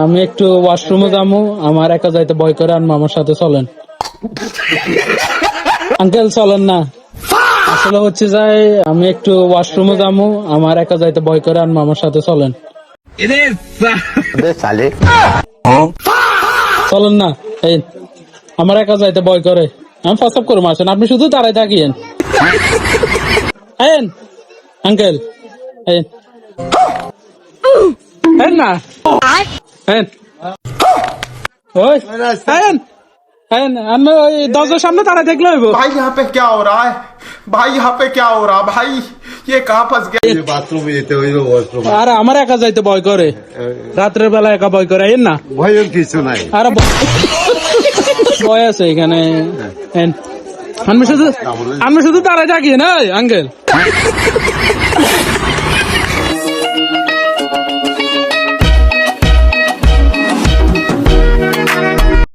আমি একটু ওয়াশরুমে যাবো, আমার একা যাইতে ভয় করে, আর মামার সাথে চলেন। আঙ্কেল চলেন না, আসলে হচ্ছে যাই আমি একটু ওয়াশরুমে যাবো, আমার একা যাইতে ভয় করে, আর মামার সাথে চলেন। চলেন না, এই আমার একা যাইতে ভয় করে, আমি প্রস্তাব করবো, আসেন, আপনি শুধু দাঁড়ায় থাকিয়েন। আইন আঙ্কেল, না আমি ওই দরজার সামনে দাঁড়ায় দেখলে হইব। भाई यहाँ पे क्या हो रहा है? भाई यहाँ पे क्या हो रहा है? भाई ये कहाँ फंस गया? बाथरूम में যেতে হইলো ওয়াশরুম আর আমার একা যাইতে ভয় করে, রাত্রের বেলা একা ভয় করে, আইন না। ভয়ের কিছু নাই। আরে ভয় আছে এখানে, আমি শুধু দাঁড়ায় থাকি না আঙ্কেল।